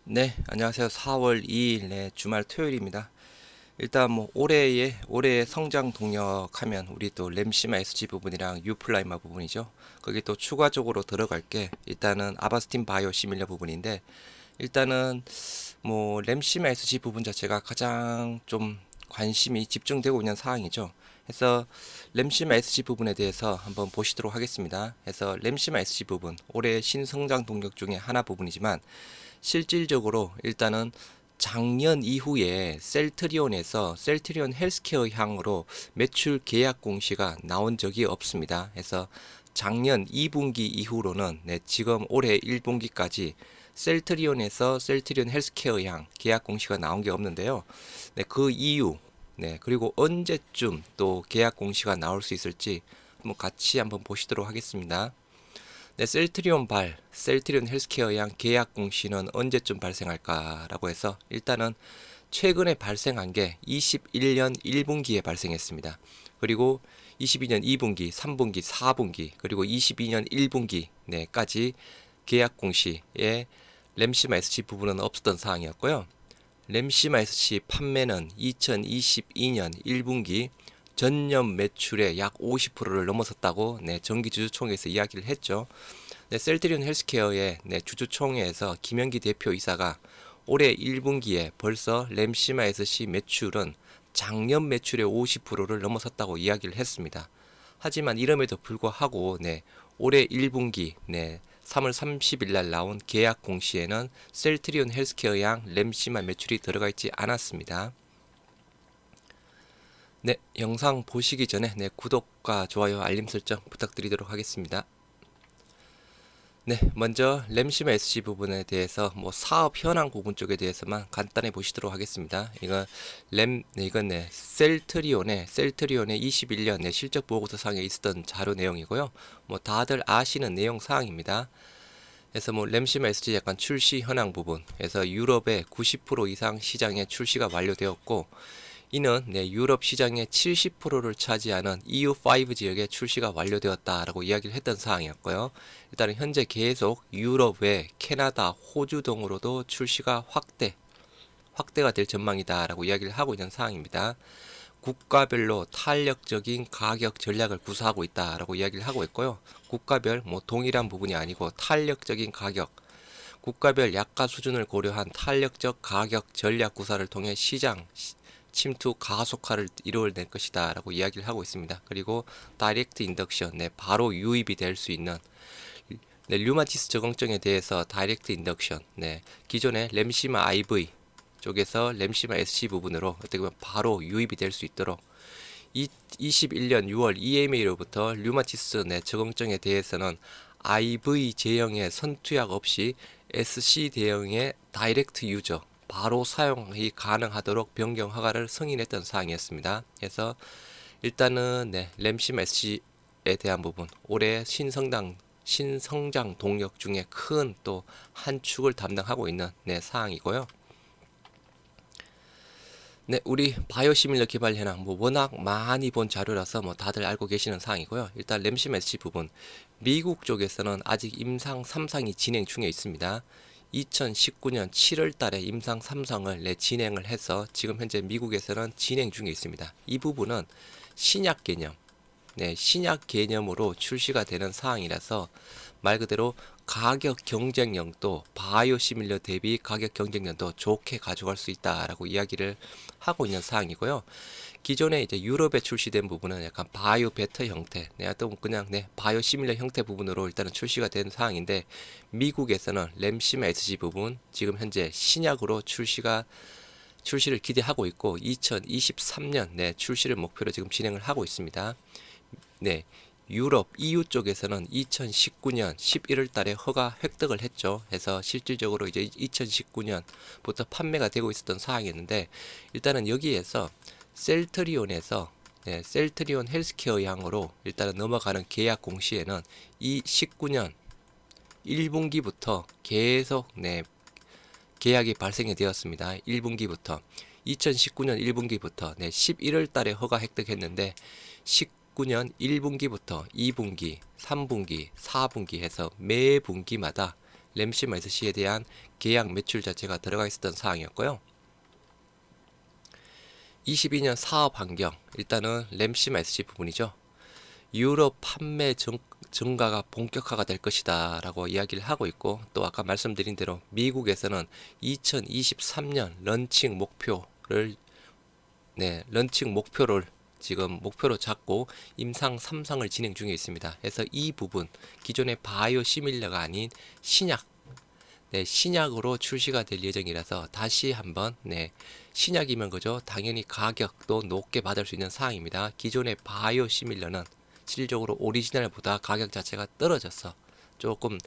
네, 안녕하세요. 4월 2일 주말 토요일입니다. 일단 올해의 성장 동력하면 우리 또 램시마 SG 부분이랑 유플라이마 부분이죠. 거기 또 추가적으로 들어갈 게 일단은 아바스틴 바이오 시밀러 부분인데, 일단은 램시마 SG 부분 자체가 가장 좀 관심이 집중되고 있는 사항이죠. 그래서 램시마 SG 부분에 대해서 한번 보시도록 하겠습니다. 그래서 램시마 SG 부분 올해 신성장 동력 중에 하나 부분이지만, 실질적으로 일단은 작년 이후에 셀트리온 헬스케어 향으로 매출 계약 공시가 나온 적이 없습니다. 그래서 작년 2분기 이후로는 지금 올해 1분기까지 셀트리온 헬스케어 향 계약 공시가 나온 게 없는데요. 그 이유, 그리고 언제쯤 또 계약 공시가 나올 수 있을지 같이 한번 보시도록 하겠습니다. 셀트리온 헬스케어에 한 계약 공시는 언제쯤 발생할까라고 해서, 일단은 최근에 발생한 게 21년 1분기에 발생했습니다. 그리고 22년 2분기, 3분기, 4분기, 그리고 22년 1분기까지 계약 공시에 램시마 SC 부분은 없었던 사항이었고요. 램시마 SC 판매는 2022년 1분기 전년 매출의 약 50%를 넘어섰다고 정기주주총회에서 이야기를 했죠. 셀트리온 헬스케어의 주주총회에서 김영기 대표이사가 올해 1분기에 벌써 램시마 SC 매출은 작년 매출의 50%를 넘어섰다고 이야기를 했습니다. 하지만 이름에도 불구하고 올해 1분기 3월 30일 날 나온 계약 공시에는 셀트리온 헬스케어 양 램시마 매출이 들어가 있지 않았습니다. 영상 보시기 전에 구독과 좋아요, 알림 설정 부탁드리도록 하겠습니다. 먼저 램시마 SC 부분에 대해서 사업 현황 부분 쪽에 대해서만 간단히 보시도록 하겠습니다. 이건 셀트리온의 21년 실적 보고서 상에 있었던 자료 내용이고요. 다들 아시는 내용 사항입니다. 그래서 램시마 SG 약간 출시 현황 부분, 그래서 유럽의 90% 이상 시장에 출시가 완료되었고, 이는 유럽 시장의 70%를 차지하는 EU5 지역에 출시가 완료되었다라고 이야기를 했던 사항이었고요. 일단은 현재 계속 유럽 외 캐나다, 호주 등으로도 출시가 확대가 될 전망이다라고 이야기를 하고 있는 사항입니다. 국가별로 탄력적인 가격 전략을 구사하고 있다라고 이야기를 하고 있고요. 국가별 동일한 부분이 아니고 탄력적인 가격, 국가별 약가 수준을 고려한 탄력적 가격 전략 구사를 통해 시장 침투 가속화를 이루어낼 것이다 라고 이야기를 하고 있습니다. 그리고 다이렉트 인덕션, 바로 유입이 될 수 있는 류마티스 적응증에 대해서 다이렉트 인덕션, 기존의 램시마 IV 쪽에서 램시마 SC 부분으로 어떻게 보면 바로 유입이 될 수 있도록 21년 6월 EMA로부터 류마티스 적응증에 대해서는 IV 제형의 선투약 없이 SC 대형의 다이렉트 유저 바로 사용이 가능하도록 변경 허가를 승인했던 사항이었습니다. 그래서 일단은 램심 SC에 대한 부분 올해 신성장 동력 중에 큰 또 한 축을 담당하고 있는 사항이고요. 우리 바이오시밀러 개발 현황 워낙 많이 본 자료라서 다들 알고 계시는 사항이고요. 일단 램심 SC 부분 미국 쪽에서는 아직 임상 3상이 진행 중에 있습니다. 2019년 7월 달에 임상 3상을 진행을 해서 지금 현재 미국에서는 진행 중에 있습니다. 이 부분은 신약 개념, 신약 개념으로 출시가 되는 사항이라서 말 그대로 가격 경쟁력도 바이오시밀러 대비 가격 경쟁력도 좋게 가져갈 수 있다라고 이야기를 하고 있는 사항이고요. 기존에 이제 유럽에 출시된 부분은 약간 바이오 베터 형태, 또 그냥 바이오시밀러 형태 부분으로 일단은 출시가 된 사항인데, 미국에서는 램시마 SG 부분 지금 현재 신약으로 출시를 기대하고 있고 2023년 출시를 목표로 지금 진행을 하고 있습니다. 유럽 EU 쪽에서는 2019년 11월 달에 허가 획득을 했죠. 해서 실질적으로 이제 2019년부터 판매가 되고 있었던 사항이었는데, 일단은 여기에서 셀트리온 헬스케어 향으로 일단은 넘어가는 계약 공시에는 이 19년 1분기부터 계속 계약이 발생이 되었습니다. 1분기부터 2019년 1분기부터 11월 달에 허가 획득했는데 19년 1분기부터 2분기, 3분기, 4분기 해서 매 분기마다 램시마 SC에 대한 계약 매출 자체가 들어가 있었던 사항이었고요. 22년 사업 환경, 일단은 램시마 SC 부분이죠. 유럽 판매 증가가 본격화가 될 것이다 라고 이야기를 하고 있고, 또 아까 말씀드린 대로 미국에서는 2023년 런칭 목표를 지금 목표로 잡고 임상 3상을 진행 중에 있습니다. 그래서 이 부분, 기존의 바이오 시밀러가 아닌 신약, 신약으로 출시가 될 예정이라서 다시 한번, 신약이면 그죠, 당연히 가격도 높게 받을 수 있는 사항입니다. 기존의 바이오 시밀러는 실질적으로 오리지널보다 가격 자체가 떨어져서 조금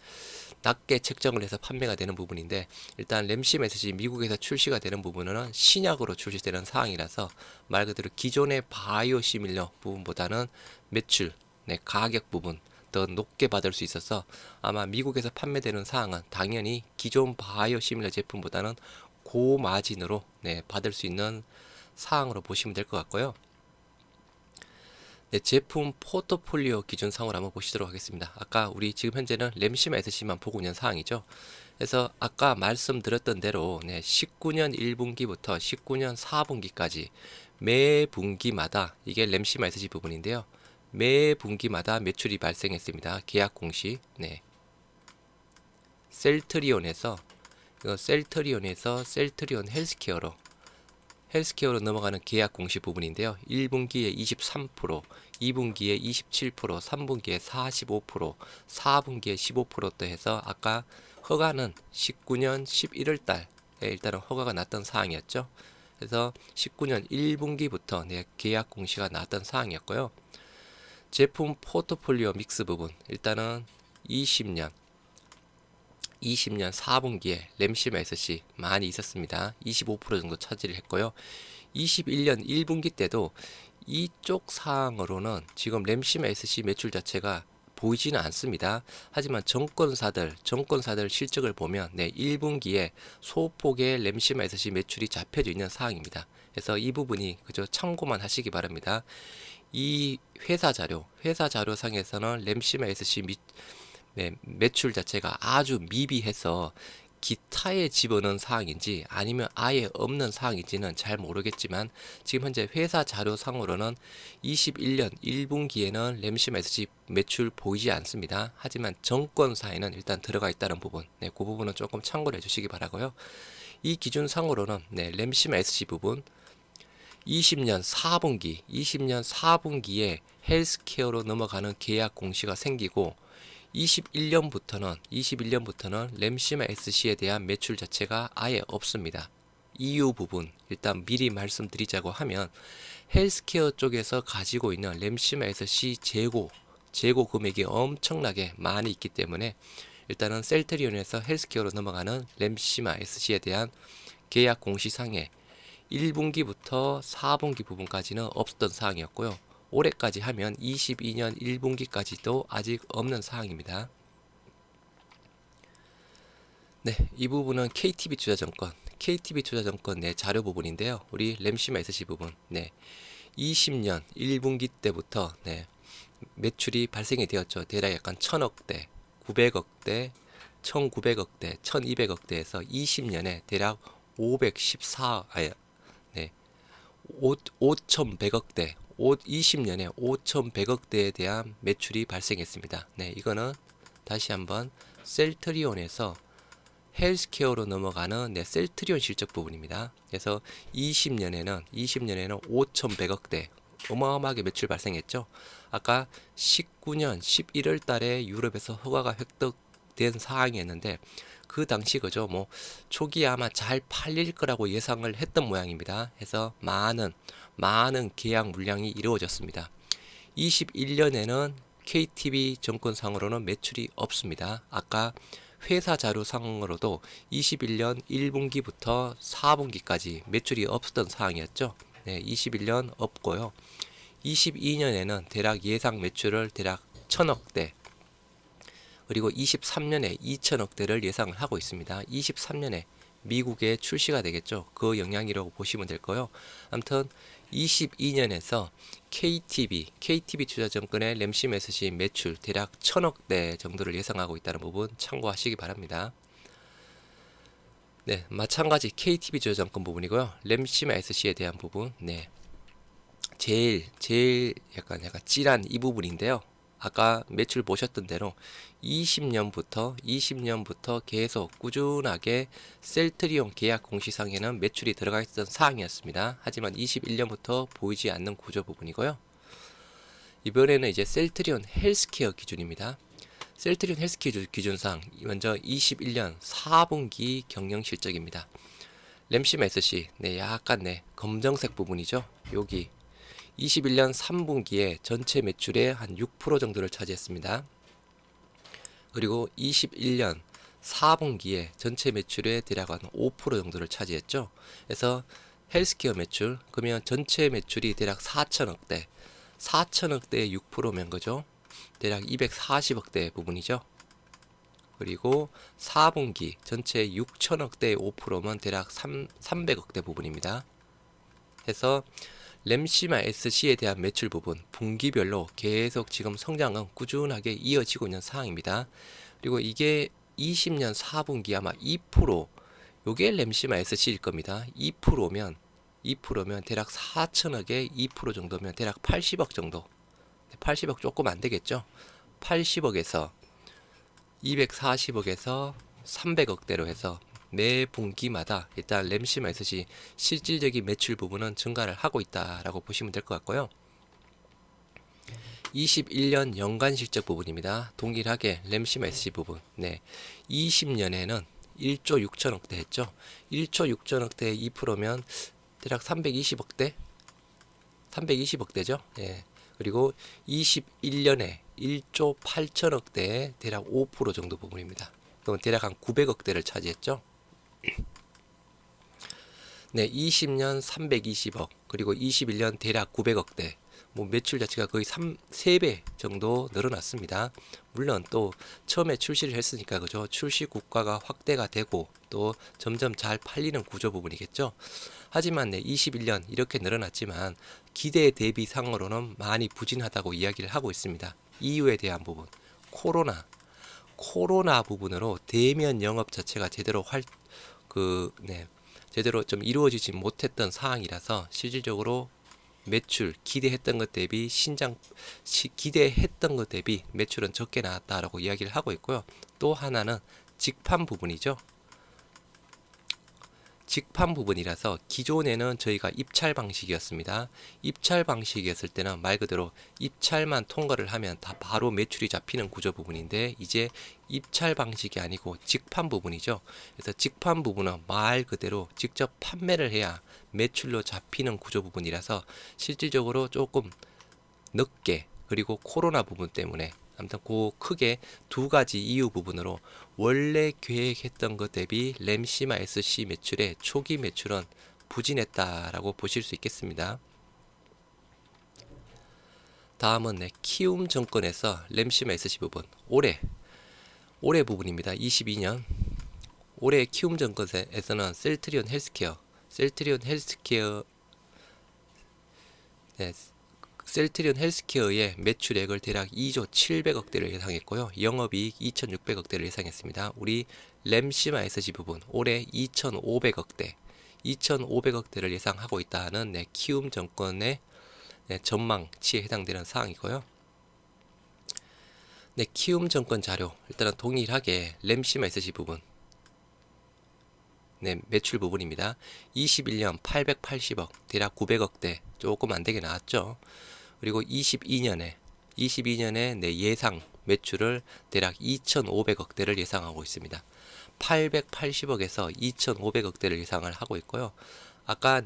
낮게 책정을 해서 판매가 되는 부분인데, 일단 램시 메시지 미국에서 출시가 되는 부분은 신약으로 출시되는 사항이라서 말 그대로 기존의 바이오 시밀러 부분보다는 매출, 가격 부분 더 높게 받을 수 있어서 아마 미국에서 판매되는 사항은 당연히 기존 바이오 시밀러 제품보다는 고마진으로 받을 수 있는 사항으로 보시면 될 것 같고요. 제품 포트폴리오 기준 상으로 한번 보시도록 하겠습니다. 아까 우리 지금 현재는 램시마 SC만 보고 있는 사항이죠. 그래서 아까 말씀드렸던 대로 19년 1분기부터 19년 4분기까지 매 분기마다, 이게 램시마 SC 부분인데요, 매 분기마다 매출이 발생했습니다. 계약 공시. 셀트리온에서 셀트리온 헬스케어로 넘어가는 계약 공시 부분인데요. 1분기에 23%, 2분기에 27%, 3분기에 45%, 4분기에 15%또 해서 아까 허가는 19년 11월 달에 일단은 허가가 났던 사항이었죠. 그래서 19년 1분기부터 계약 공시가 나왔던 사항이었고요. 제품 포트폴리오 믹스 부분, 일단은 20년 4분기에 램시마 SC 많이 있었습니다. 25% 정도 차지를 했고요. 21년 1분기 때도 이쪽 사항으로는 지금 램시마 SC 매출 자체가 보이지는 않습니다. 하지만 정권사들 실적을 보면 1분기에 소폭의 램시마 SC 매출이 잡혀져 있는 사항입니다. 그래서 이 부분이 그저 참고만 하시기 바랍니다. 이 회사 자료상에서는 램시마 SC 매출 자체가 아주 미비해서 기타에 집어넣은 사항인지 아니면 아예 없는 사항인지는 잘 모르겠지만, 지금 현재 회사 자료상으로는 21년 1분기에는 램시마 SC 매출 보이지 않습니다. 하지만 정권사에는 일단 들어가 있다는 부분, 그 부분은 조금 참고를 해주시기 바라고요. 이 기준상으로는 램시마 SC 부분 20년 4분기에 헬스케어로 넘어가는 계약 공시가 생기고, 21년부터는 램시마 SC에 대한 매출 자체가 아예 없습니다. 이유 부분 일단 미리 말씀드리자고 하면, 헬스케어 쪽에서 가지고 있는 램시마 SC 재고 금액이 엄청나게 많이 있기 때문에 일단은 셀트리온에서 헬스케어로 넘어가는 램시마 SC에 대한 계약 공시상에 1분기부터 4분기 부분까지는 없었던 사항이었고요. 올해까지 하면 22년 1분기까지도 아직 없는 사항입니다. 이 부분은 KTB투자증권 내 자료 부분인데요. 우리 램시마 SC 부분 20년 1분기 때부터 매출이 발생이 되었죠. 대략 약간 1000억대, 900억대, 1900억대, 1200억대에서 20년에 대략 5100억대, 20년에 5100억대에 대한 매출이 발생했습니다. 이거는 다시 한번 셀트리온에서 헬스케어로 넘어가는 셀트리온 실적 부분입니다. 그래서 20년에는 5100억대 어마어마하게 매출 발생했죠. 아까 19년 11월 달에 유럽에서 허가가 획득된 사항이었는데, 그 당시 그죠, 초기에 아마 잘 팔릴 거라고 예상을 했던 모양입니다. 해서 많은 계약 물량이 이루어졌습니다. 21년에는 KTB 정권상으로는 매출이 없습니다. 아까 회사 자료상으로도 21년 1분기부터 4분기까지 매출이 없었던 사항이었죠. 21년 없고요. 22년에는 대략 예상 매출을 대략 1000억대, 그리고 23년에 2000억대를 예상을 하고 있습니다. 23년에 미국에 출시가 되겠죠. 그 영향이라고 보시면 될 거요. 아무튼 22년에서 KTB 투자증권의 램시마 SC 매출 대략 1000억대 정도를 예상하고 있다는 부분 참고하시기 바랍니다. 네, 마찬가지 KTB 저작권 부분이고요. 램시마 SC에 대한 부분. 네. 제일 약간 찔한 이 부분인데요. 아까 매출 보셨던 대로 20년부터 계속 꾸준하게 셀트리온 계약 공시상에는 매출이 들어가 있던 사항이었습니다. 하지만 21년부터 보이지 않는 구조 부분이고요. 이번에는 이제 셀트리온 헬스케어 기준입니다. 셀트리온 헬스케어 기준상 먼저 21년 4분기 경영 실적입니다. 램심 SC, 네, 약간 검정색 부분이죠. 여기 21년 3분기에 전체 매출의 한 6% 정도를 차지했습니다. 그리고 21년 4분기에 전체 매출의 대략 한 5% 정도를 차지했죠. 그래서 헬스케어 매출, 그러면 전체 매출이 대략 4천억대, 4천억대의 6%면 거죠. 대략 240억대 부분이죠. 그리고 4분기 전체 6천억대의 5%면 대략 300억대 부분입니다. 해서 램시마 SC에 대한 매출 부분 분기별로 계속 지금 성장은 꾸준하게 이어지고 있는 상황입니다. 그리고 이게 20년 4분기 아마 2% 요게 램시마 SC일 겁니다. 2%면 대략 4천억에 2% 정도면 대략 80억 정도. 80억 조금 안 되겠죠? 80억에서 240억에서 300억대로 해서 매 분기마다 일단 램시마 SC 실질적인 매출 부분은 증가를 하고 있다라고 보시면 될 것 같고요. 21년 연간 실적 부분입니다. 동일하게 램시마 SC 부분. 네. 20년에는 1조 6천억대 했죠. 1조 6천억대 2%면 대략 320억대? 320억대죠. 예. 그리고 21년에 1조 8천억대의 대략 5% 정도 부분입니다. 그럼 대략 한 900억대를 차지했죠. 네, 20년 320억, 그리고 21년 대략 900억대. 뭐 매출 자체가 거의 3배 정도 늘어났습니다. 물론 또 처음에 출시를 했으니까 그죠. 출시 국가가 확대가 되고 또 점점 잘 팔리는 구조 부분이겠죠. 하지만 네, 21년 이렇게 늘어났지만 기대 대비 상으로는 많이 부진하다고 이야기를 하고 있습니다. 이유에 대한 부분, 코로나 부분으로 대면 영업 자체가 제대로 좀 이루어지지 못했던 상황이라서 실질적으로 매출 기대했던 것 대비 기대했던 것 대비 매출은 적게 나왔다라고 이야기를 하고 있고요. 또 하나는 직판 부분이죠. 직판 부분이라서 기존에는 저희가 입찰 방식이었습니다. 입찰 방식이었을 때는 말 그대로 입찰만 통과를 하면 다 바로 매출이 잡히는 구조 부분인데 이제 입찰 방식이 아니고 직판 부분이죠. 그래서 직판 부분은 말 그대로 직접 판매를 해야 매출로 잡히는 구조 부분이라서 실질적으로 조금 늦게 그리고 코로나 부분 때문에 아무튼 그 크게 두 가지 이유 부분으로 원래 계획했던 것 대비 램시마 SC 매출의 초기 매출은 부진했다라고 보실 수 있겠습니다. 다음은 키움 증권에서 램시마 SC 부분 올해 부분입니다. 22년 올해 키움 증권에서는 셀트리온 헬스케어의 매출액을 대략 2조 700억대를 예상했고요. 영업이익 2,600억대를 예상했습니다. 우리 램시마 SG 부분 올해 2,500억대를 예상하고 있다는 키움 정권의 전망치에 해당되는 사항이고요. 키움 정권 자료 일단은 동일하게 램시마 SG 부분 매출 부분입니다. 21년 880억 대략 900억대 조금 안되게 나왔죠. 그리고 22년에 예상 매출을 대략 2,500억대를 예상하고 있습니다. 880억에서 2,500억대를 예상을 하고 있고요. 아까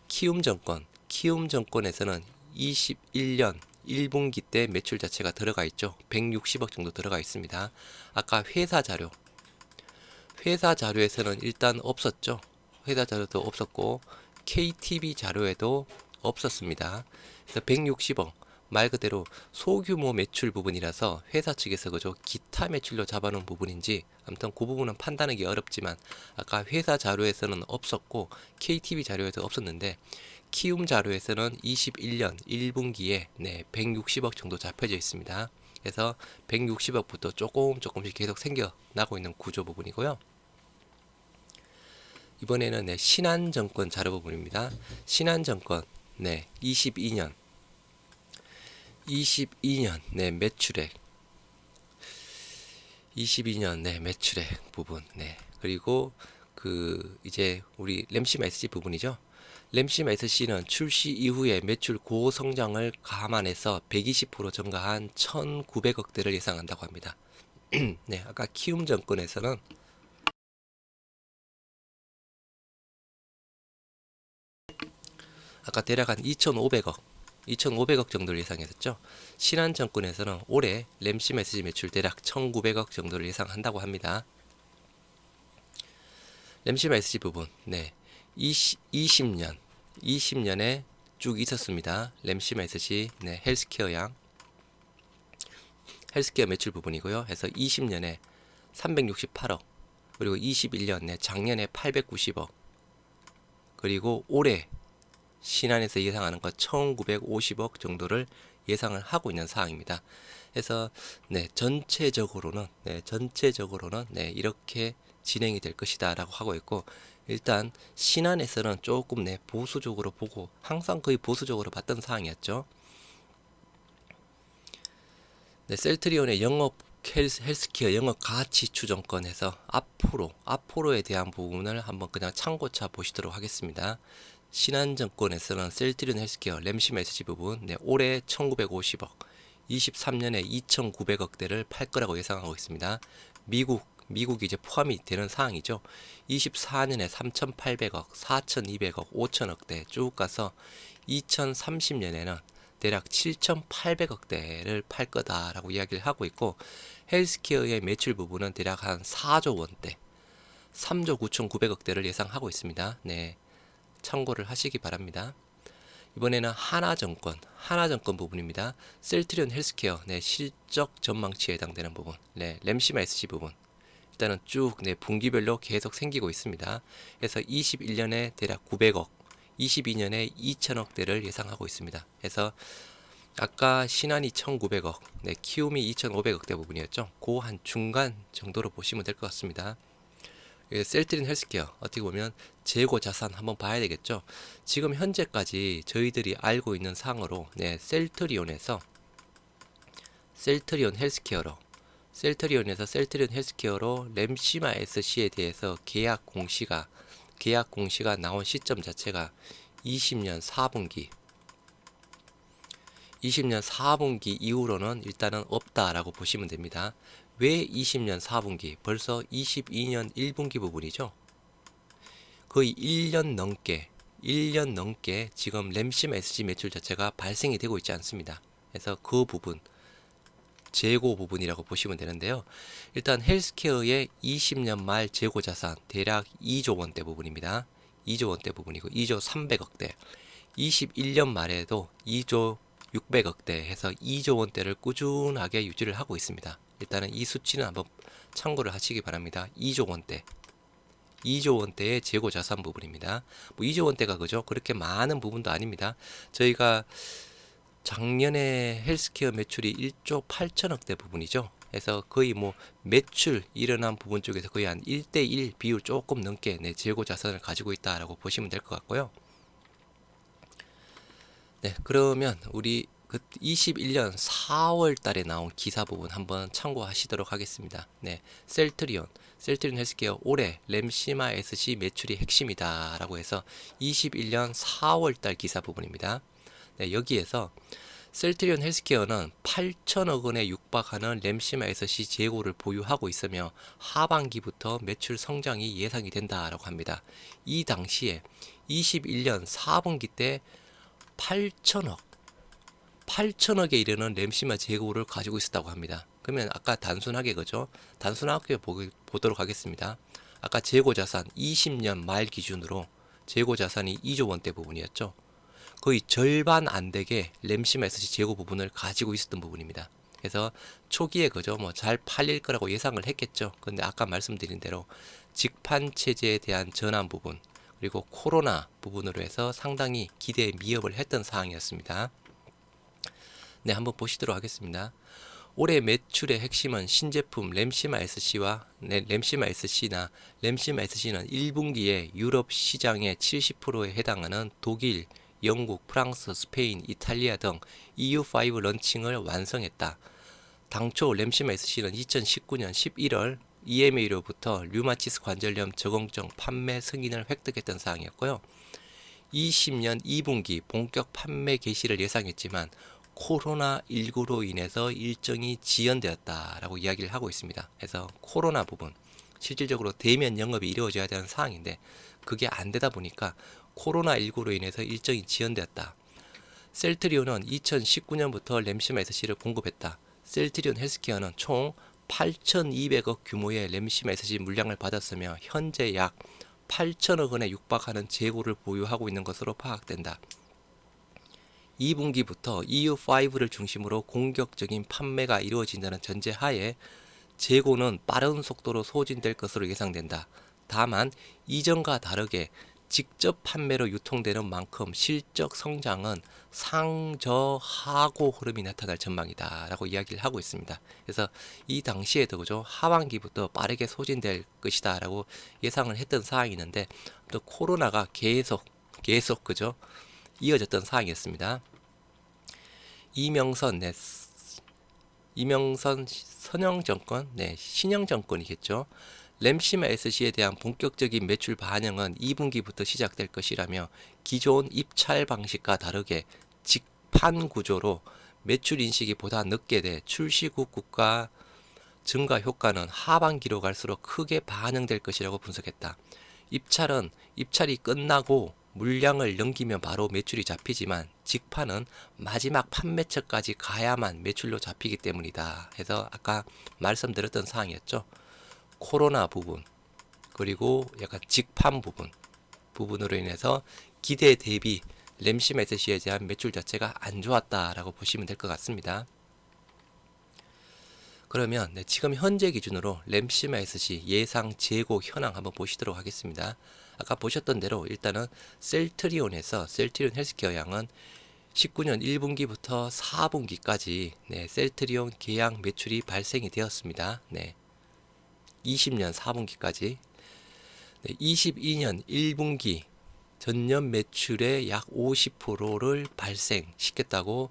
키움 정권에서는 21년 1분기 때 매출 자체가 들어가 있죠. 160억 정도 들어가 있습니다. 아까 회사 자료에서는 일단 없었죠. 회사 자료도 없었고 KTB 자료에도 없었습니다. 그래서 160억 말 그대로 소규모 매출 부분이라서 회사 측에서 그저 기타 매출로 잡아놓은 부분인지 아무튼 그 부분은 판단하기 어렵지만 아까 회사 자료에서는 없었고 KTB 자료에도 없었는데 키움 자료에서는 21년 1분기에 160억 정도 잡혀져 있습니다. 그래서 160억부터 조금씩 계속 생겨나고 있는 구조 부분이고요. 이번에는 네, 신한정권 자료 부분입니다. 신한정권 네, 22년 네, 매출액 22년 네, 매출액 부분 네. 그리고 그 이제 우리 램시마 SC 부분이죠. 램시마 SC는 출시 이후에 매출 고성장을 감안해서 120% 증가한 1,900억대를 예상한다고 합니다. 네, 아까 키움 정권에서는 아까 대략 한 2,500억 정도를 예상했었죠. 신한정권에서는 올해 램시 메시지 매출 대략 1,900억 정도를 예상한다고 합니다. 램시 메시지 부분, 네, 20년에 쭉 있었습니다. 램시 메시지, 네, 헬스케어 매출 부분이고요. 해서 20년에 368억, 그리고 21년, 네, 작년에 890억, 그리고 올해 신한에서 예상하는 것 1950억 정도를 예상을 하고 있는 사항입니다. 그래서 네, 전체적으로는 네, 이렇게 진행이 될 것이다라고 하고 있고, 일단 신한에서는 조금 네, 보수적으로 보고 항상 거의 보수적으로 봤던 사항이었죠. 네, 셀트리온의 영업 헬스케어 영업 가치 추정권에서 앞으로에 대한 부분을 한번 그냥 참고차 보시도록 하겠습니다. 신한증권에서는 셀트리온 헬스케어 램시 메시지 부분 네, 올해 1950억, 23년에 2900억대를 팔 거라고 예상하고 있습니다. 미국이 이제 포함이 되는 사항이죠. 24년에 3800억, 4200억, 5000억대 쭉 가서 2030년에는 대략 7,800억대를 팔 거다라고 이야기를 하고 있고, 헬스케어의 매출 부분은 대략 한 4조 원대, 3조 9,900억대를 예상하고 있습니다. 네, 참고를 하시기 바랍니다. 이번에는 하나정권 부분입니다. 셀트리온 헬스케어 네, 실적 전망치에 해당되는 부분, 네, 램시마 SC 부분 일단은 쭉 네, 분기별로 계속 생기고 있습니다. 그래서 21년에 대략 900억, 22년에 2천억대를 예상하고 있습니다. 그래서 아까 신한이 1,900억, 네, 키움이 2,500억대 부분이었죠. 그 한 중간 정도로 보시면 될 것 같습니다. 셀트린 헬스케어 어떻게 보면 재고 자산 한번 봐야 되겠죠. 지금 현재까지 저희들이 알고 있는 상으로 네, 셀트리온 헬스케어로 셀트리온 헬스케어로 램시마 SC에 대해서 계약 공시가 나온 시점 자체가 20년 4분기 이후로는 일단은 없다라고 보시면 됩니다. 왜 20년 4분기? 벌써 22년 1분기 부분이죠. 거의 1년 넘게 지금 램심 SG 매출 자체가 발생이 되고 있지 않습니다. 그래서 그 부분, 재고 부분이라고 보시면 되는데요. 일단 헬스케어의 20년 말 재고 자산 대략 2조 원대 부분입니다. 2조 원대 부분이고 2조 300억대. 21년 말에도 2조 600억대 해서 2조 원대를 꾸준하게 유지를 하고 있습니다. 일단은 이 수치는 한번 참고를 하시기 바랍니다. 2조 원대. 2조 원대의 재고 자산 부분입니다. 뭐 2조 원대가 그죠? 그렇게 많은 부분도 아닙니다. 저희가 작년에 헬스케어 매출이 1조 8천억대 부분이죠. 그래서 거의 뭐 매출 일어난 부분 쪽에서 거의 한 1대1 비율 조금 넘게 네, 재고 자산을 가지고 있다라고 보시면 될 것 같고요. 네, 그러면 우리 그 21년 4월 달에 나온 기사 부분 한번 참고하시도록 하겠습니다. 네, 셀트리온 헬스케어 올해 램시마 SC 매출이 핵심이다라고 해서 21년 4월 달 기사 부분입니다. 네, 여기에서 셀트리온 헬스케어는 8천억 원에 육박하는 램시마 SC 재고를 보유하고 있으며 하반기부터 매출 성장이 예상이 된다라고 합니다. 이 당시에 21년 4분기 때 8천억에 이르는 램시마 재고를 가지고 있었다고 합니다. 그러면 아까 단순하게 그죠? 단순하게 보도록 하겠습니다. 아까 재고 자산 20년 말 기준으로 재고 자산이 2조 원대 부분이었죠. 거의 절반 안 되게 램시마 SC 재고 부분을 가지고 있었던 부분입니다. 그래서 초기에 그죠? 뭐 잘 팔릴 거라고 예상을 했겠죠. 근데 아까 말씀드린 대로 직판 체제에 대한 전환 부분, 그리고 코로나 부분으로 해서 상당히 기대에 미흡을 했던 사항이었습니다. 네, 한번 보시도록 하겠습니다. 올해 매출의 핵심은 신제품 램시마 SC와 램시마 SC나 램시마 SC는 1분기에 유럽 시장의 70%에 해당하는 독일, 영국, 프랑스, 스페인, 이탈리아 등 EU5 런칭을 완성했다. 당초 램시마 SC는 2019년 11월 EMA로부터 류마티스 관절염 적응증 판매 승인을 획득했던 사항이었고요. 20년 2분기 본격 판매 개시를 예상했지만 코로나19로 인해서 일정이 지연되었다라고 이야기를 하고 있습니다. 그래서 코로나 부분, 실질적으로 대면 영업이 이루어져야 되는 상황인데 그게 안 되다 보니까 코로나19로 인해서 일정이 지연되었다. 셀트리온은 2019년부터 램시마 SC를 공급했다. 셀트리온 헬스케어는 총 8,200억 규모의 램시마 SC 물량을 받았으며 현재 약 8천억 원에 육박하는 재고를 보유하고 있는 것으로 파악된다. 2분기부터 EU5를 중심으로 공격적인 판매가 이루어진다는 전제하에 재고는 빠른 속도로 소진될 것으로 예상된다. 다만 이전과 다르게 직접 판매로 유통되는 만큼 실적 성장은 상저하고 흐름이 나타날 전망이다 라고 이야기를 하고 있습니다. 그래서 이 당시에도 그죠, 하반기부터 빠르게 소진될 것이다 라고 예상을 했던 사항이 있는데 또 코로나가 계속 그죠, 이어졌던 사항이었습니다. 이명선 선영정권, 신영정권이겠죠. 램시마 SC에 대한 본격적인 매출 반영은 2분기부터 시작될 것이라며 기존 입찰 방식과 다르게 직판 구조로 매출 인식이 보다 늦게 돼 출시국가 증가 효과는 하반기로 갈수록 크게 반영될 것이라고 분석했다. 입찰이 끝나고 물량을 넘기면 바로 매출이 잡히지만 직판은 마지막 판매처까지 가야만 매출로 잡히기 때문이다 해서 아까 말씀드렸던 사항이었죠. 코로나 부분 그리고 약간 직판 부분으로 인해서 기대 대비 램시마 SC에 대한 매출 자체가 안 좋았다라고 보시면 될 것 같습니다. 그러면 지금 현재 기준으로 램시마 SC 예상 재고 현황 한번 보시도록 하겠습니다. 아까 보셨던 대로 일단은 셀트리온 헬스케어 양은 19년 1분기부터 4분기까지 셀트리온 계약 매출이 발생이 되었습니다. 20년 4분기까지 22년 1분기 전년 매출의 약 50%를 발생시켰다고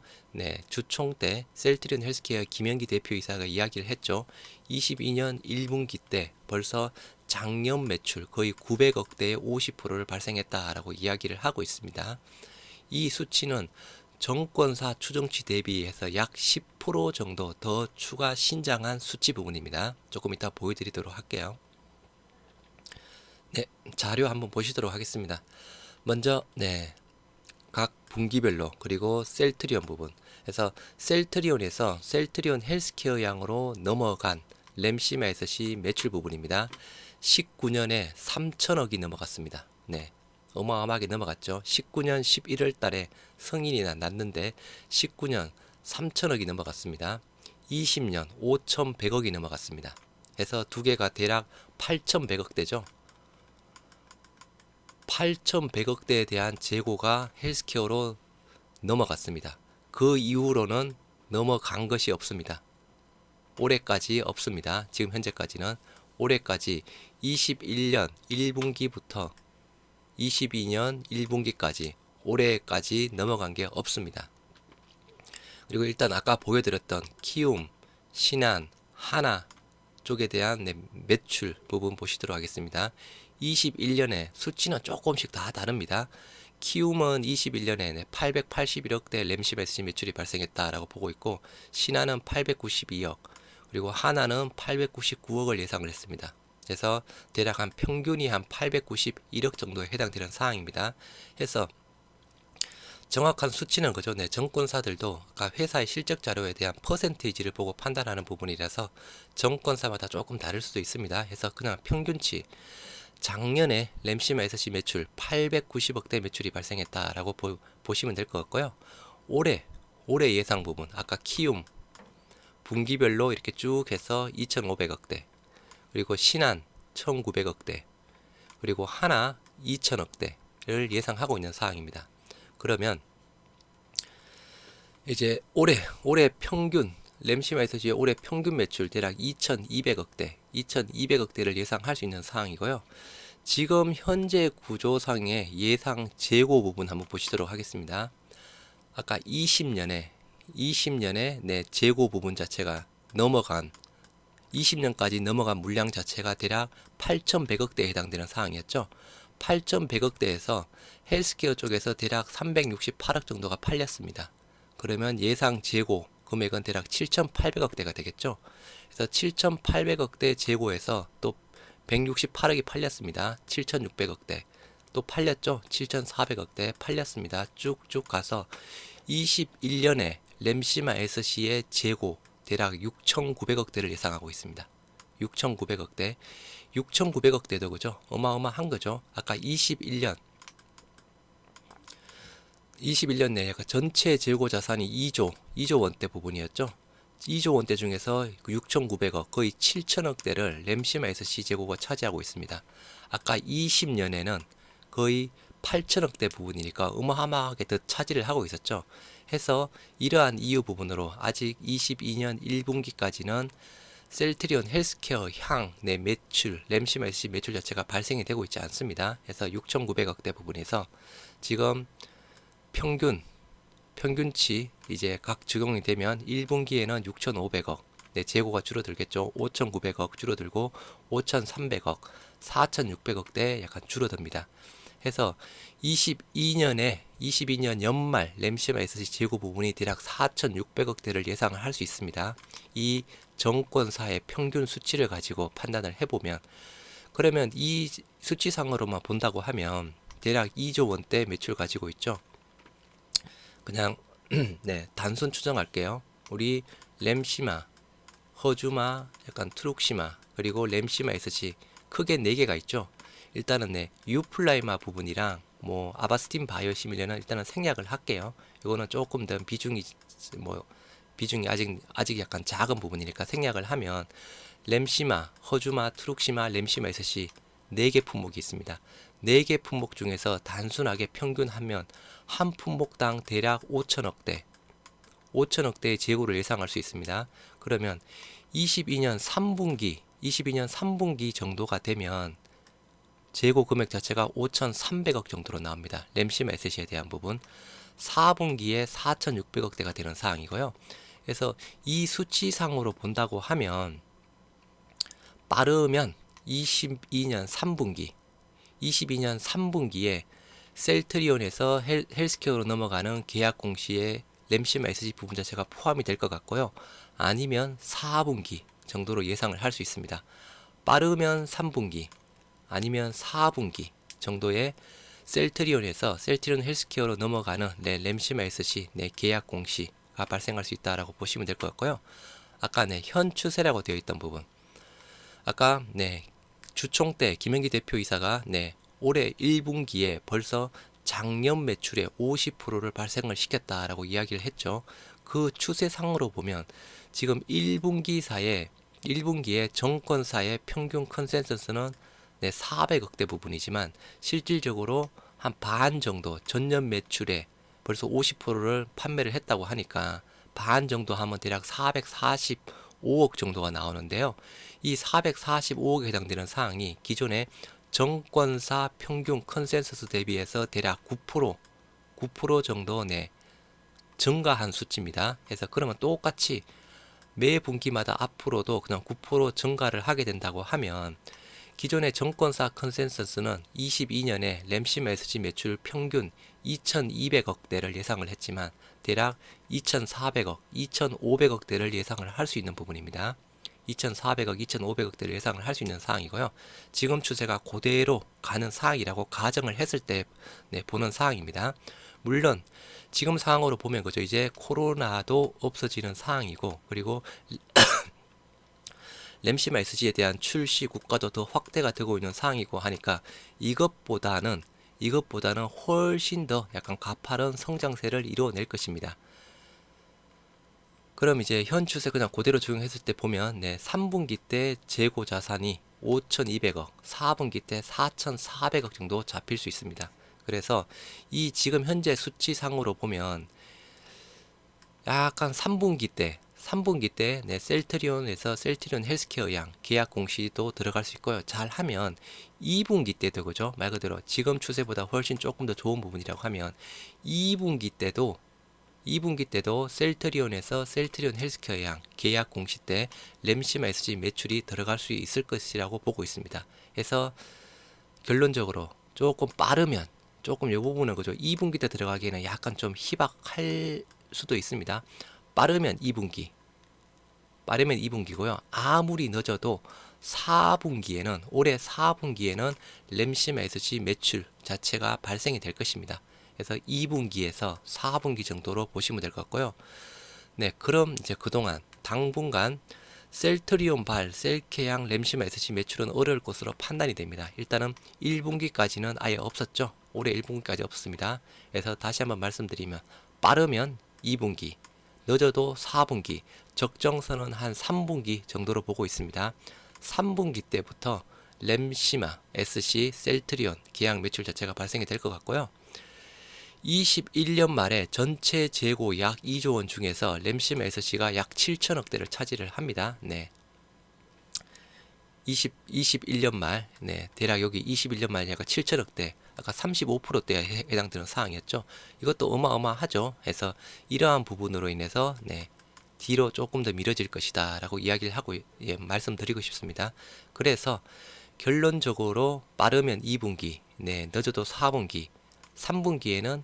주총 때 셀트리온 헬스케어 김영기 대표이사가 이야기를 했죠. 22년 1분기 때 벌써 작년 매출 거의 900억대의 50%를 발생했다라고 이야기를 하고 있습니다. 이 수치는 정권사 추정치 대비해서 약 10% 정도 더 추가 신장한 수치 부분입니다. 조금 이따 보여드리도록 할게요. 자료 한번 보시도록 하겠습니다. 먼저 각 분기별로 그리고 셀트리온 부분, 그래서 셀트리온에서 셀트리온 헬스케어 양으로 넘어간 램시마 SC 매출 부분입니다. 19년에 3천억이 넘어갔습니다. 어마어마하게 넘어갔죠. 19년 11월 달에 승인이 났는데 19년 3천억이 넘어갔습니다. 20년 5,100억이 넘어갔습니다. 해서 두 개가 대략 8,100억대죠. 8,100억대에 대한 재고가 헬스케어로 넘어갔습니다. 그 이후로는 넘어간 것이 없습니다. 올해까지 없습니다. 지금 현재까지는 올해까지 21년 1분기부터 22년 1분기까지 올해까지 넘어간 게 없습니다. 그리고 일단 아까 보여드렸던 키움, 신한, 하나 쪽에 대한 매출 부분 보시도록 하겠습니다. 21년에 수치는 조금씩 다 다릅니다. 키움은 21년에 881억대 램시마 SC 매출이 발생했다라고 보고 있고, 신한은 892억, 그리고 하나는 899억을 예상을 했습니다. 그래서 대략 한 평균이 한 891억 정도에 해당되는 사항입니다. 해서 정확한 수치는 그죠. 정권사들도 아까 회사의 실적 자료에 대한 퍼센테이지를 보고 판단하는 부분이라서 정권사마다 조금 다를 수도 있습니다. 해서 그냥 평균치, 작년에 램시마 SC 매출 890억대 매출이 발생했다라고 보시면 될 것 같고요. 올해 예상 부분, 아까 키움 분기별로 이렇게 쭉 해서 2,500억대, 그리고 신한 1,900억대, 그리고 하나 2,000억대를 예상하고 있는 사항입니다. 그러면 이제 올해 평균 램시마 SSG의 올해 평균 매출 대략 2,200억대를 예상할 수 있는 상황이고요. 지금 현재 구조상의 예상 재고 부분 한번 보시도록 하겠습니다. 아까 20년에 내 재고 부분 자체가 넘어간 20년까지 넘어간 물량 자체가 대략 8,100억대에 해당되는 상황이었죠. 8,100억대에서 헬스케어 쪽에서 대략 368억 정도가 팔렸습니다. 그러면 예상 재고 금액은 대략 7,800억대가 되겠죠. 그래서 7,800억대 재고에서 또 168억이 팔렸습니다. 7,600억대 또 팔렸죠. 7,400억대 팔렸습니다. 쭉쭉 가서 21년에 램시마 SC의 재고 대략 6,900억대를 예상하고 있습니다. 6,900억대도 그죠? 어마어마한 거죠. 아까 21년 내에 전체 재고 자산이 2조 원대 부분이었죠. 2조 원대 중에서 6,900억, 거의 7천억대를 램시마 SC 재고가 차지하고 있습니다. 아까 20년에는 거의 8천억대 부분이니까 어마어마하게 더 차지를 하고 있었죠. 해서 이러한 이유 부분으로 아직 22년 1분기까지는 셀트리온 헬스케어 향 내 매출, 램시마 SC 매출 자체가 발생이 되고 있지 않습니다. 해서 6,900억대 부분에서 지금 평균치 이제 각 적용이 되면 1분기에는 6,500억 네, 재고가 줄어들겠죠. 5,900억 줄어들고 5,300억, 4,600억대 약간 줄어듭니다. 해서 22년 연말 램시마 SC 재고 부분이 대략 4,600억대를 예상을 할 수 있습니다. 이 정권사의 평균 수치를 가지고 판단을 해보면 그러면 이 수치상으로만 본다고 하면 대략 2조 원대 매출 가지고 있죠. 그냥 네, 단순 추정할게요. 우리 램시마, 허주마, 약간 트룩시마, 그리고 램시마 SC 크게 4개가 있죠. 일단은 네, 유플라이마 부분이랑 뭐 아바스틴 바이오시밀러는 일단은 생략을 할게요. 이거는 조금 더 비중이 아직 약간 작은 부분이니까 생략을 하면 램시마, 허주마, 트룩시마, 램시마 SC 4개 품목이 있습니다. 4개 품목 중에서 단순하게 평균하면 한 품목당 대략 5천억대의 재고를 예상할 수 있습니다. 그러면 22년 3분기 정도가 되면 재고 금액 자체가 5,300억 정도로 나옵니다. 램시마 SC에 대한 부분 4분기에 4,600억대가 되는 상황이고요. 그래서 이 수치상으로 본다고 하면 빠르면 22년 3분기에 셀트리온에서 헬스케어로 넘어가는 계약 공시에 램시마 SG 부분 자체가 포함이 될 것 같고요. 아니면 4분기 정도로 예상을 할 수 있습니다. 빠르면 3분기 아니면 4분기 정도의 셀트리온 헬스케어로 넘어가는 램시마 SC 계약 공시가 발생할 수 있다라고 보시면 될 것 같고요. 아까 현 추세라고 되어 있던 부분 아까 주총 때 김현기 대표이사가 올해 1분기에 벌써 작년 매출의 50%를 발생을 시켰다라고 이야기를 했죠. 그 추세상으로 보면 지금 1분기에 정권사의 평균 컨센서스는 400억대 부분이지만 실질적으로 한 반 정도 전년 매출에 벌써 50%를 판매를 했다고 하니까 반 정도 하면 대략 445억 정도가 나오는데요. 이 445억에 해당되는 사항이 기존의 정권사 평균 컨센서스 대비해서 대략 9% 정도 증가한 수치입니다. 그래서 그러면 똑같이 매 분기마다 앞으로도 그냥 9% 증가를 하게 된다고 하면 기존의 정권사 컨센서스는 22년에 램시마 SG 매출 평균 2,200억대를 예상을 했지만 대략 2,400억, 2,500억대를 예상을 할 수 있는 부분입니다. 2,400억, 2,500억대를 예상을 할 수 있는 사항이고요. 지금 추세가 그대로 가는 사항이라고 가정을 했을 때 보는 사항입니다. 물론 지금 상황으로 보면 그죠, 이제 코로나도 없어지는 상황이고 그리고 램시마 SG에 대한 출시 국가도 더 확대가 되고 있는 상황이고 하니까 이것보다는 훨씬 더 약간 가파른 성장세를 이루어낼 것입니다. 그럼 이제 현 추세 그냥 그대로 적용했을 때 보면 3분기 때 재고 자산이 5,200억, 4분기 때 4,400억 정도 잡힐 수 있습니다. 그래서 이 지금 현재 수치상으로 보면 약간 3분기 때 3분기 때 셀트리온에서 셀트리온 헬스케어 양 계약 공시도 들어갈 수 있고요. 잘하면 2분기 때도 그죠? 말 그대로 지금 추세보다 훨씬 조금 더 좋은 부분이라고 하면 2분기 때도 셀트리온에서 셀트리온 헬스케어 양 계약 공시 때 램시마 SG 매출이 들어갈 수 있을 것이라고 보고 있습니다. 그래서 결론적으로 조금 빠르면 조금 이 부분은 그죠? 2분기 때 들어가기에는 약간 좀 희박할 수도 있습니다. 빠르면 2분기고요. 아무리 늦어도 4분기에는 올해 4분기에는 램시마 SG 매출 자체가 발생이 될 것입니다. 그래서 2분기에서 4분기 정도로 보시면 될 것 같고요. 네, 그럼 이제 그동안 당분간 셀트리온 발, 셀케양, 램시마 SG 매출은 어려울 것으로 판단이 됩니다. 일단은 1분기까지는 아예 없었죠. 올해 1분기까지 없습니다. 그래서 다시 한번 말씀드리면 빠르면 2분기, 늦어도 4분기, 적정선은 한 3분기 정도로 보고 있습니다. 3분기 때부터 램시마, SC, 셀트리온 계약 매출 자체가 발생이 될 것 같고요. 21년 말에 전체 재고 약 2조 원 중에서 램시마 SC가 약 7천억 대를 차지를 합니다. 네. 21년 말, 네, 대략 여기 21년 말 약간 7천억 대, 아까 35%대에 해당되는 사항이었죠. 이것도 어마어마하죠. 해서 이러한 부분으로 인해서 네, 뒤로 조금 더 미뤄질 것이다 라고 이야기를 하고 말씀드리고 싶습니다. 그래서 결론적으로 빠르면 2분기, 네, 늦어도 4분기, 3분기에는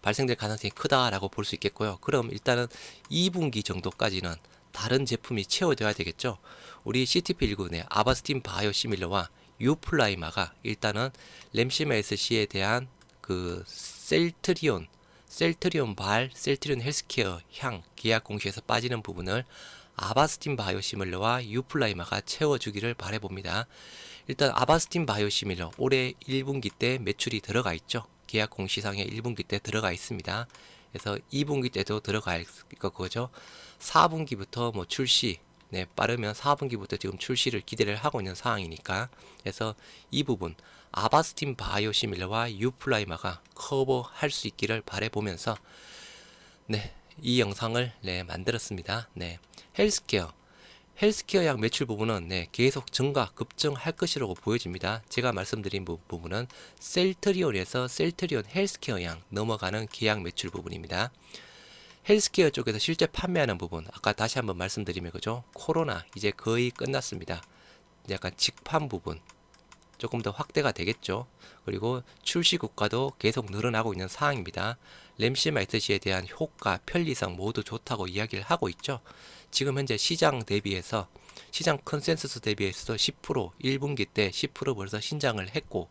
발생될 가능성이 크다라고 볼 수 있겠고요. 그럼 일단은 2분기 정도까지는 다른 제품이 채워져야 되겠죠. 우리 CTP19의 아바스틴 바이오시밀러와 유플라이마가 일단은 램시마 SC에 대한 그 셀트리온 발, 셀트리온 헬스케어 향 계약 공시에서 빠지는 부분을 아바스틴 바이오시밀러와 유플라이마가 채워주기를 바라봅니다. 일단 아바스틴 바이오시밀러 올해 1분기 때 매출이 들어가 있죠. 계약 공시상에 1분기 때 들어가 있습니다. 그래서 2분기 때도 들어갈 거죠. 4분기부터 뭐 출시, 네, 빠르면 4분기부터 지금 출시를 기대를 하고 있는 상황이니까. 그래서 이 부분 아바스틴 바이오시밀러와 유플라이마가 커버할 수 있기를 바라보면서 네, 이 영상을 네, 만들었습니다. 네, 헬스케어 약 매출 부분은 네, 계속 증가, 급증할 것이라고 보여집니다. 제가 말씀드린 부분은 셀트리온에서 셀트리온 헬스케어 양 넘어가는 계약 매출 부분입니다. 헬스케어 쪽에서 실제 판매하는 부분, 아까 다시 한번 말씀드리면 그죠? 코로나 이제 거의 끝났습니다. 약간 직판 부분 조금 더 확대가 되겠죠. 그리고 출시 국가도 계속 늘어나고 있는 상황입니다. 램시마 SC에 대한 효과, 편리성 모두 좋다고 이야기를 하고 있죠. 지금 현재 시장 대비해서 시장 컨센서스 대비해서도 10% 1분기 때 10% 벌써 신장을 했고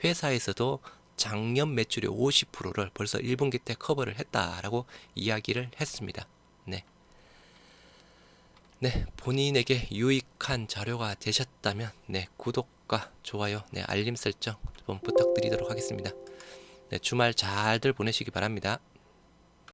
회사에서도 작년 매출의 50%를 벌써 1분기 때 커버를 했다라고 이야기를 했습니다. 네. 네, 본인에게 유익한 자료가 되셨다면 네, 구독과 좋아요, 네, 알림 설정 좀 부탁드리도록 하겠습니다. 네, 주말 잘들 보내시기 바랍니다.